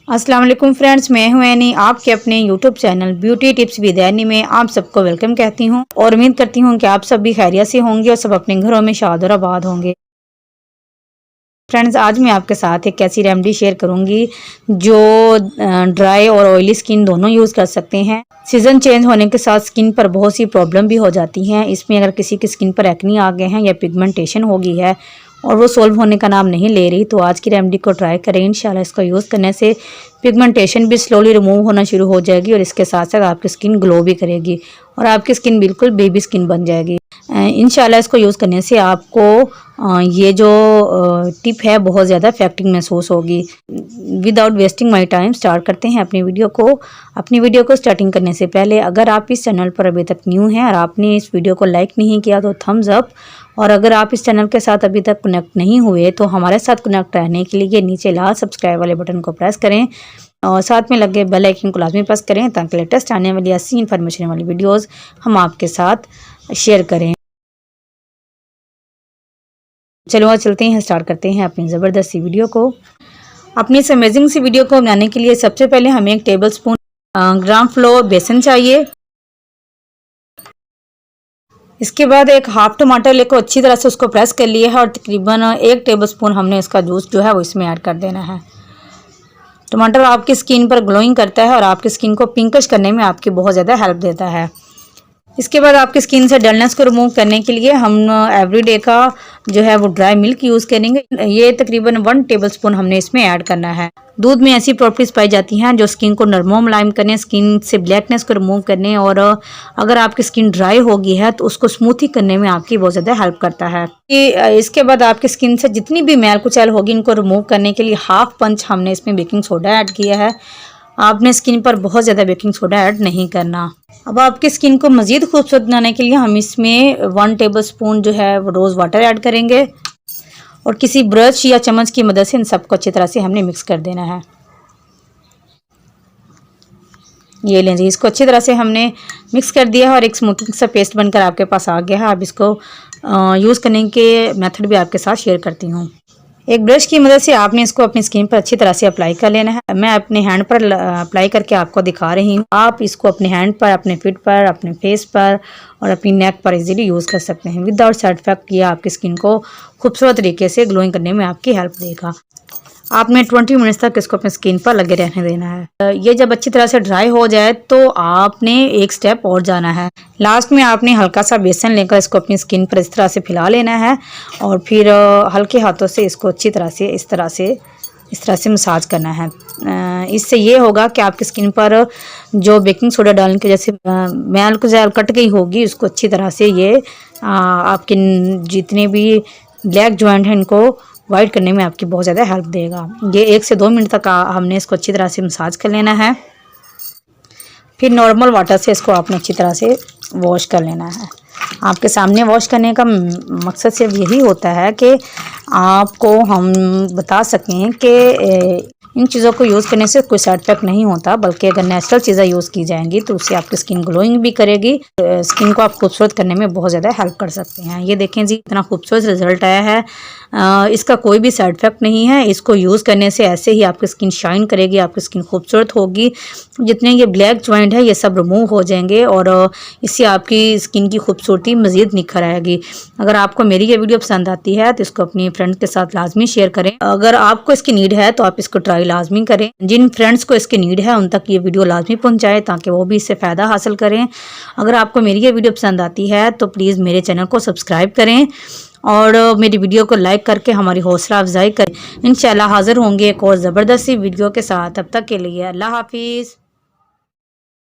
अस्सलाम वालेकुम फ्रेंड्स, मैं हूं एनी। आपके अपने YouTube channel beauty tips with any में आप सबको वेलकम कहती हूं और उम्मीद करती हूं कि आप सब भी खैरियत से होंगे और सब अपने घरों में शाद और आबाद होंगे। फ्रेंड्स, आज मैं आपके साथ एक ऐसी रेमेडी शेयर करूंगी जो ड्राई और ऑयली स्किन दोनों यूज़ कर सकते हैं। सीज़न चेंज होने के साथ स्किन पर बहुत सी प्रॉब्लम भी हो जाती हैं। इसमें अगर किसी की स्किन पर एक्नी आ गए हैं या पिगमेंटेशन हो गई है और वो सोल्व होने का नाम नहीं ले रही, तो आज की रेमेडी को ट्राई करें। इंशाल्लाह इसको यूज़ करने से पिगमेंटेशन भी स्लोली रिमूव होना शुरू हो जाएगी और इसके साथ साथ आपकी स्किन ग्लो भी करेगी और आपकी स्किन बिल्कुल बेबी स्किन बन जाएगी। इंशाल्लाह इसको यूज़ करने से आपको ये जो टिप है बहुत ज़्यादा इफेक्टिव महसूस होगी। Without wasting my time start करते हैं अपनी वीडियो को। अपनी वीडियो को स्टार्टिंग करने से पहले अगर आप इस चैनल पर अभी तक न्यू हैं और आपने इस वीडियो को लाइक नहीं किया तो थम्स अप, और अगर आप इस चैनल के साथ अभी तक कनेक्ट नहीं हुए तो हमारे साथ कनेक्ट रहने के लिए नीचे लाल सब्सक्राइब वाले बटन को प्रेस करें और साथ में लगे बेल आइकन को लाजमी प्रेस करें ताकि लेटेस्ट आने वाली ऐसी इन्फॉर्मेशन वाली वीडियोज़ हम आपके साथ शेयर करें। चलो आज चलते हैं, स्टार्ट करते हैं अपनी ज़बरदस्त सी वीडियो को। अपनी इस अमेजिंग सी वीडियो को बनाने के लिए सबसे पहले हमें 1 टेबलस्पून ग्राम फ्लोर बेसन चाहिए। इसके बाद एक हाफ टमाटर लेकर अच्छी तरह से उसको प्रेस कर लिया है और तकरीबन 1 टेबलस्पून हमने इसका जूस जो है वो इसमें ऐड कर देना है। टमाटर आपकी स्किन पर ग्लोइंग करता है और आपकी स्किन को पिंकिश करने में आपकी बहुत ज़्यादा हेल्प देता है। इसके बाद आपकी स्किन से डलनेस को रिमूव करने के लिए हम एवरीडे का जो है वो ड्राई मिल्क यूज़ करेंगे। ये तकरीबन 1 टेबलस्पून हमने इसमें ऐड करना है। दूध में ऐसी प्रॉपर्टीज़ पाई जाती हैं जो स्किन को नरमो मुलायम करने, स्किन से ब्लैकनेस को रिमूव करने और अगर आपकी स्किन ड्राई होगी है तो उसको स्मूथी करने में आपकी बहुत ज़्यादा हेल्प करता है। इसके बाद आपकी स्किन से जितनी भी मैल कुचैल होगी इनको रिमूव करने के लिए हाफ पंच हमने इसमें बेकिंग सोडा ऐड किया है। आपने स्किन पर बहुत ज़्यादा बेकिंग सोडा ऐड नहीं करना। अब आपकी स्किन को मज़ीद खूबसूरत बनाने के लिए हम इसमें 1 टेबलस्पून जो है वो रोज़ वाटर ऐड करेंगे और किसी ब्रश या चम्मच की मदद से इन सबको अच्छी तरह से हमने मिक्स कर देना है। ये लें जी, इसको अच्छी तरह से हमने मिक्स कर दिया है और एक स्मूथिंग सा पेस्ट बनकर आपके पास आ गया है। अब इसको यूज़ करने के मेथड भी आपके साथ शेयर करती हूँ। एक ब्रश की मदद से आपने इसको अपनी स्किन पर अच्छी तरह से अप्लाई कर लेना है। मैं अपने हैंड पर अप्लाई करके आपको दिखा रही हूँ। आप इसको अपने हैंड पर, अपने फिट पर, अपने फेस पर और अपनी नेक पर इजीली यूज़ कर सकते हैं। विदाउट साइड इफेक्ट ये आपकी स्किन को खूबसूरत तरीके से ग्लोइंग करने में आपकी हेल्प देगा। आपने 20 मिनट्स तक इसको अपनी स्किन पर लगे रहने देना है। ये जब अच्छी तरह से ड्राई हो जाए तो आपने एक स्टेप और जाना है। लास्ट में आपने हल्का सा बेसन लेकर इसको अपनी स्किन पर इस तरह से फैला लेना है और फिर हल्के हाथों से इसको अच्छी तरह से इस तरह से मसाज करना है। इससे ये होगा कि आपकी स्किन पर जो बेकिंग सोडा डालने की जैसे मैल कुचैल कट गई होगी उसको अच्छी तरह से ये आपके जितने भी ब्लैक जॉइंट हैं इनको वाइट करने में आपकी बहुत ज़्यादा हेल्प देगा। ये 1 से 2 मिनट तक हमने इसको अच्छी तरह से मसाज कर लेना है। फिर नॉर्मल वाटर से इसको आपने अच्छी तरह से वॉश कर लेना है। आपके सामने वॉश करने का मकसद सिर्फ यही होता है कि आपको हम बता सकें कि इन चीज़ों को यूज़ करने से कोई साइड इफेक्ट नहीं होता, बल्कि अगर नेचुरल चीज़ें यूज़ की जाएंगी तो उससे आपकी स्किन ग्लोइंग भी करेगी, स्किन को आप खूबसूरत करने में बहुत ज़्यादा हेल्प कर सकते हैं। ये देखें जी, इतना खूबसूरत रिजल्ट आया है। इसका कोई भी साइड इफेक्ट नहीं है। इसको यूज़ करने से ऐसे ही आपकी स्किन शाइन करेगी, आपकी स्किन खूबसूरत होगी। जितने ये ब्लैक जॉइंट है ये सब रिमूव हो जाएंगे और इससे आपकी स्किन की खूबसूरती मज़ीद निखर आएगी। अगर आपको मेरी ये वीडियो पसंद आती है तो इसको अपनी फ्रेंड्स के साथ लाजमी शेयर करें। अगर आपको इसकी नीड है तो आप इसको ट्राई लाजमी करें। जिन फ्रेंड्स को इसकी नीड है उन तक ये वीडियो लाजमी पहुंचाएं ताकि वो भी इससे फ़ायदा हासिल करें। अगर आपको मेरी ये वीडियो पसंद आती है तो प्लीज़ मेरे चैनल को सब्सक्राइब करें और मेरी वीडियो को लाइक करके हमारी हौसला अफजाई करें। इंशाल्लाह हाज़िर होंगे एक और ज़बरदस्त सी वीडियो के साथ। तब तक के लिए अल्लाह हाफिज़।